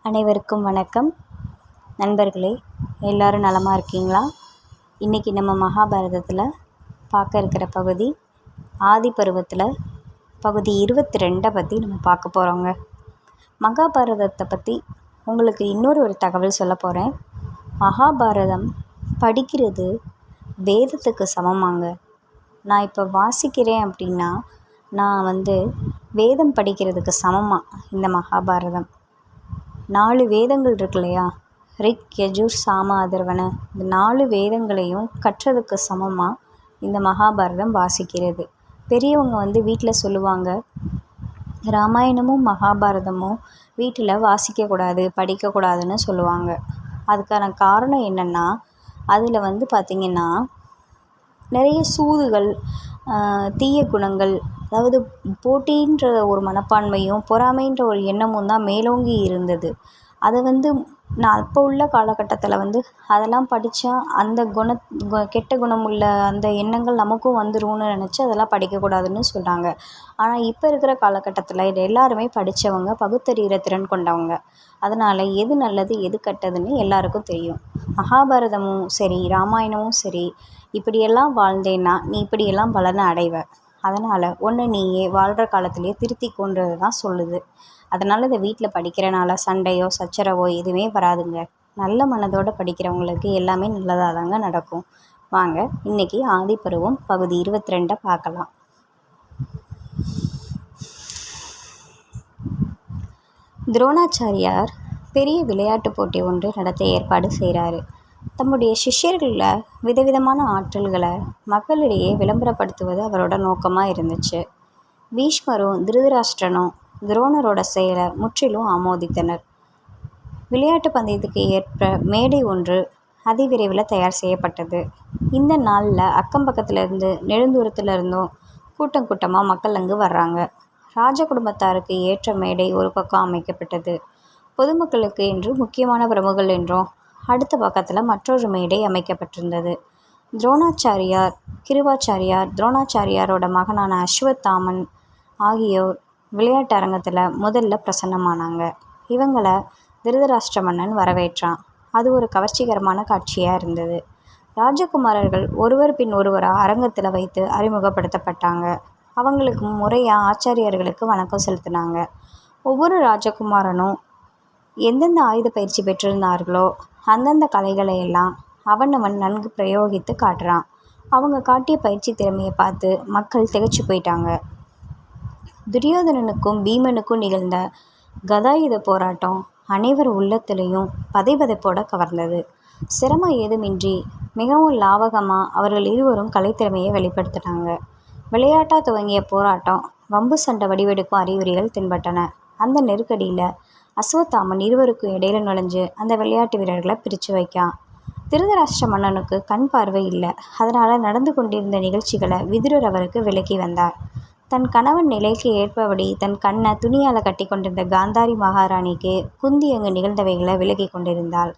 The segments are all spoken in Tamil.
அனைவருக்கும் வணக்கம். நண்பர்களே, எல்லோரும் நலமாக இருக்கீங்களா? இன்றைக்கி நம்ம மகாபாரதத்தில் பார்க்க இருக்கிற பகுதி ஆதி பருவத்தில் பகுதி 22 பற்றி நம்ம பார்க்க போகிறோங்க. மகாபாரதத்தை பற்றி உங்களுக்கு இன்னொரு தகவல் சொல்ல போகிறேன். மகாபாரதம் படிக்கிறது வேதத்துக்கு சமமாங்க. நான் இப்போ வாசிக்கிறேன் அப்படின்னா நான் வேதம் படிக்கிறதுக்கு சமமாக இந்த மகாபாரதம் 4 வேதங்கள் இருக்கு இல்லையா, ரிக், யஜுர், சாம, அதர்வன, இந்த 4 வேதங்களையும் கற்றதுக்கு சமமாக இந்த மகாபாரதம் வாசிக்கிறது. பெரியவங்க வீட்டில் சொல்லுவாங்க, ராமாயணமும் மகாபாரதமும் வீட்டில் வாசிக்கக்கூடாது, படிக்கக்கூடாதுன்னு சொல்லுவாங்க. அதுக்கான காரணம் என்னென்னா, அதில் பார்த்திங்கன்னா நிறைய சூதுகள், தீய குணங்கள், அதாவது போட்டின்ற ஒரு மனப்பான்மையும் பொறாமைன்ற ஒரு எண்ணமும் தான் மேலோங்கி இருந்தது. அதை நான் அப்போ உள்ள காலகட்டத்தில் அதெல்லாம் படித்தா அந்த கெட்ட குணமுள்ள அந்த எண்ணங்கள் நமக்கும் வந்துரும்னு நினச்சி அதெல்லாம் படிக்கக்கூடாதுன்னு சொல்கிறாங்க. ஆனால் இப்போ இருக்கிற காலகட்டத்தில் இது எல்லாருமே படித்தவங்க, பகுத்தறிகிற திறன் கொண்டவங்க. அதனால் எது நல்லது எது கெட்டதுன்னு எல்லாருக்கும் தெரியும். மகாபாரதமும் சரி, ராமாயணமும் சரி, இப்படியெல்லாம் வாழ்ந்தேன்னா நீ இப்படியெல்லாம் பலனை அடைவ, அதனால் ஒன்று நீயே வாழ்கிற காலத்திலேயே திருத்திக்கொன்றது தான் சொல்லுது. அதனால் இதை வீட்டில் படிக்கிறனால சண்டையோ சச்சரவோ எதுவுமே வராதுங்க. நல்ல மனதோடு படிக்கிறவங்களுக்கு எல்லாமே நல்லதாக தாங்க நடக்கும். வாங்க இன்றைக்கி ஆதிப்பருவம் பகுதி 22 பார்க்கலாம். துரோணாச்சாரியார் பெரிய விளையாட்டு போட்டி ஒன்று நடத்த ஏற்பாடு செய்கிறாரு. தம்முடைய சிஷ்யர்களில் விதவிதமான ஆற்றல்களை மக்களிடையே விளம்பரப்படுத்துவது அவரோட நோக்கமாக இருந்துச்சு. பீஷ்மரும் திருதராஷ்டிரனும் துரோணரோட செயலை முற்றிலும் ஆமோதித்தனர். விளையாட்டு பந்தயத்துக்கு ஏற்ப மேடை ஒன்று அதிவிரைவில் தயார் செய்யப்பட்டது. இந்த நாளில் அக்கம் பக்கத்திலிருந்து நெடுந்தூரத்திலிருந்தும் கூட்டமாக மக்கள் அங்கு வர்றாங்க. ராஜ குடும்பத்தாருக்கு ஏற்ற மேடை ஒரு பக்கம் அமைக்கப்பட்டது. பொதுமக்களுக்கு என்று முக்கியமான பிரமுகர்கள் என்றும் அடுத்த பக்கத்தில் மற்றொரு மேடை அமைக்கப்பட்டிருந்தது. துரோணாச்சாரியார், கிருபாச்சாரியார், துரோணாச்சாரியாரோட மகனான அஸ்வத்தாமன் ஆகியோர் விளையாட்டு அரங்கத்தில் முதல்ல பிரசன்னமானாங்க. இவங்களை திருதராஷ்டிர மன்னன் வரவேற்றான். அது ஒரு கவர்ச்சிகரமான காட்சியாக இருந்தது. ராஜகுமாரர்கள் ஒருவர் பின் ஒருவராக அரங்கத்தில் வைத்து அறிமுகப்படுத்தப்பட்டாங்க. அவங்களுக்கு முறையாக ஆச்சாரியர்களுக்கு வணக்கம் செலுத்தினாங்க. ஒவ்வொரு ராஜகுமாரனும் எந்தெந்த ஆயுத பயிற்சி பெற்றிருந்தார்களோ அந்தந்த கலைகளை எல்லாம் அவனவன் நன்கு பிரயோகித்து காட்டுறான். அவங்க காட்டிய பயிற்சி திறமையை பார்த்து மக்கள் திகைச்சு போயிட்டாங்க. துரியோதனனுக்கும் பீமனுக்கும் நிகழ்ந்த கதாயுத போராட்டம் அனைவர் உள்ளத்திலையும் பதைபதைப்போட கவர்ந்தது. சிரமம் ஏதுமின்றி மிகவும் லாவகமாக அவர்கள் இருவரும் கலைத்திறமையை வெளிப்படுத்தினாங்க. விளையாட்டாக துவங்கிய போராட்டம் வம்பு சண்டை வடிவெடுக்கும் அறிகுறிகள் தென்பட்டன. அந்த நெருக்கடியில் அஸ்வத்தாமன் இருவருக்கும் இடையில நுழைஞ்சு அந்த விளையாட்டு வீரர்களை பிரித்து வைக்கான். திருதராஷ்டிர மன்னனுக்கு கண் பார்வை இல்லை. அதனால் நடந்து கொண்டிருந்த நிகழ்ச்சிகளை விதுரர் அவருக்கு விலக்கி வந்தார். தன் கணவன் நிலைக்கு ஏற்பபடி தன் கண்ணை துணியால் கட்டி கொண்டிருந்த காந்தாரி மகாராணிக்கு குந்தி அங்கு நிகழ்ந்தவைகளை விலக்கி கொண்டிருந்தாள்.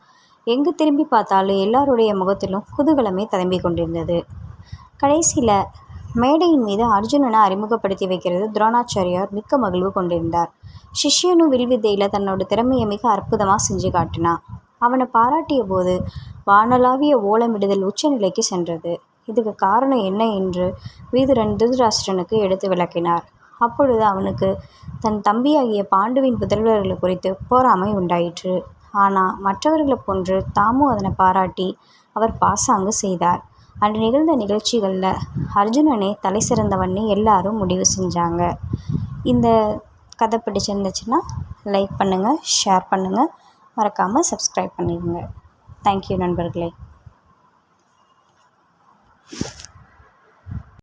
எங்கு திரும்பி பார்த்தாலும் எல்லாருடைய முகத்திலும் குதூகலமே ததும்பி கொண்டிருந்தது. கடைசியில் மேடையின் மீது அர்ஜுனனை அறிமுகப்படுத்தி வைக்கிறது துரோணாச்சாரியார் மிக்க மகிழ்வு கொண்டிருந்தார். சிஷ்யனும் வில்வித்தையில் தன்னோட திறமையை மிக அற்புதமாக செஞ்சு காட்டினான். அவனை பாராட்டிய போது வானளாவிய ஓலமிடுதல் உச்சநிலைக்கு சென்றது. இதுக்கு காரணம் என்ன என்று விதுரன் திருதராஷ்டிரனுக்கு எடுத்து விளக்கினார். அப்பொழுது அவனுக்கு தன் தம்பியாகிய பாண்டுவின் புதல்வர்களை குறித்து பொறாமை உண்டாயிற்று. ஆனால் மற்றவர்களை போன்று தாமும் அதனை பாராட்டி அவர் பாசாங்கு செய்தார். அன்று நிகழ்ந்த நிகழ்ச்சிகளில் அர்ஜுனனே தலை சிறந்தவன்னு எல்லாரும் முடிவு செஞ்சாங்க. இந்த கதை பிடிச்சிருந்துச்சுன்னா லைக் பண்ணுங்கள், ஷேர் பண்ணுங்கள், மறக்காமல் சப்ஸ்கிரைப் பண்ணிடுங்க. தேங்க்யூ நண்பர்களே.